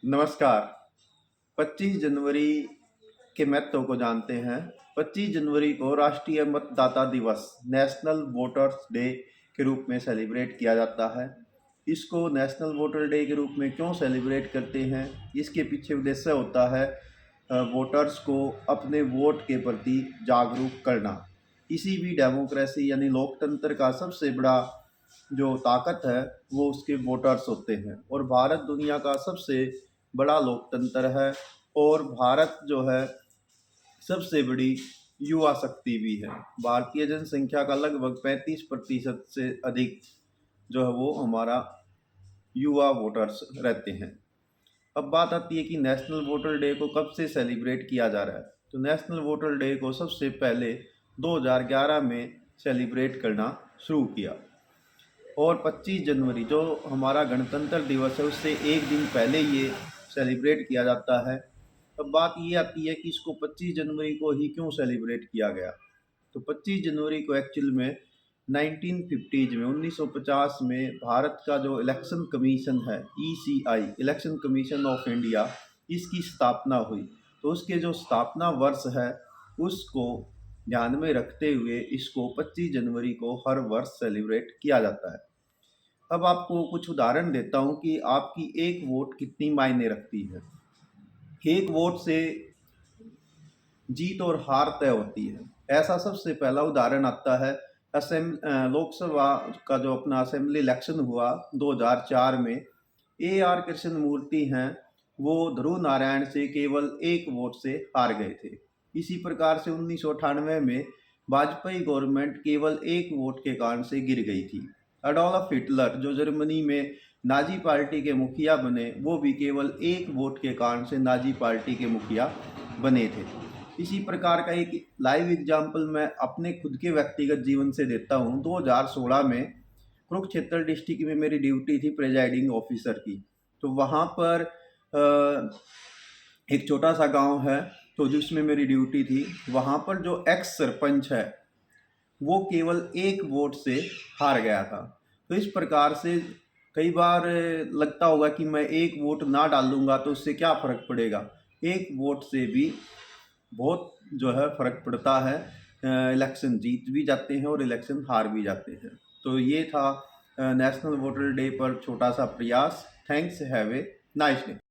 नमस्कार। 25 जनवरी के महत्व को जानते हैं। 25 जनवरी को राष्ट्रीय मतदाता दिवस नेशनल वोटर्स डे के रूप में सेलिब्रेट किया जाता है। इसको नेशनल वोटर डे के रूप में क्यों सेलिब्रेट करते हैं, इसके पीछे उद्देश्य होता है वोटर्स को अपने वोट के प्रति जागरूक करना। किसी भी डेमोक्रेसी यानी लोकतंत्र का सबसे बड़ा जो ताकत है वो उसके वोटर्स होते हैं, और भारत दुनिया का सबसे बड़ा लोकतंत्र है, और भारत जो है सबसे बड़ी युवा शक्ति भी है। भारतीय जनसंख्या का लगभग 35% से अधिक जो है वो हमारा युवा वोटर्स रहते हैं। अब बात आती है कि नेशनल वोटर डे को कब से सेलिब्रेट किया जा रहा है। तो नेशनल वोटर डे को सबसे पहले 2011 में सेलिब्रेट करना शुरू किया, और 25 जनवरी जो हमारा गणतंत्र दिवस है उससे एक दिन पहले ये सेलिब्रेट किया जाता है। अब बात ये आती है कि इसको 25 जनवरी को ही क्यों सेलिब्रेट किया गया। तो 25 जनवरी को एक्चुअल में 1950 में 1950 में भारत का जो इलेक्शन कमीशन है ECI, election commission of India, इसकी स्थापना हुई। तो उसके जो स्थापना वर्ष है उसको ध्यान में रखते हुए इसको 25 जनवरी को हर वर्ष सेलिब्रेट किया जाता है। अब आपको कुछ उदाहरण देता हूँ कि आपकी एक वोट कितनी मायने रखती है। एक वोट से जीत और हार तय होती है। ऐसा सबसे पहला उदाहरण आता है लोकसभा का जो अपना असेंबली इलेक्शन हुआ 2004 में। AR कृष्णमूर्ति हैं, वो ध्रुव नारायण से केवल एक वोट से हार गए थे। इसी प्रकार से 1998 में वाजपेयी गवर्नमेंट केवल एक वोट के कारण से गिर गई थी। एडोल्फ हिटलर जो जर्मनी में नाजी पार्टी के मुखिया बने, वो भी केवल एक वोट के कारण से नाजी पार्टी के मुखिया बने थे। इसी प्रकार का एक लाइव एग्जाम्पल मैं अपने खुद के व्यक्तिगत जीवन से देता हूँ। 2016 में कुरुक्षेत्र डिस्ट्रिक्ट में मेरी ड्यूटी थी प्रेजाइडिंग ऑफिसर की। तो वहाँ पर एक छोटा सा गांव है, तो जिसमें मेरी ड्यूटी थी, वहाँ पर जो एक्स सरपंच है वो केवल एक वोट से हार गया था। तो इस प्रकार से कई बार लगता होगा कि मैं एक वोट ना डालूंगा तो उससे क्या फ़र्क पड़ेगा। एक वोट से भी बहुत जो है फ़र्क पड़ता है। इलेक्शन जीत भी जाते हैं और इलेक्शन हार भी जाते हैं। तो ये था नेशनल वोटर डे पर छोटा सा प्रयास। Thanks, have a nice day.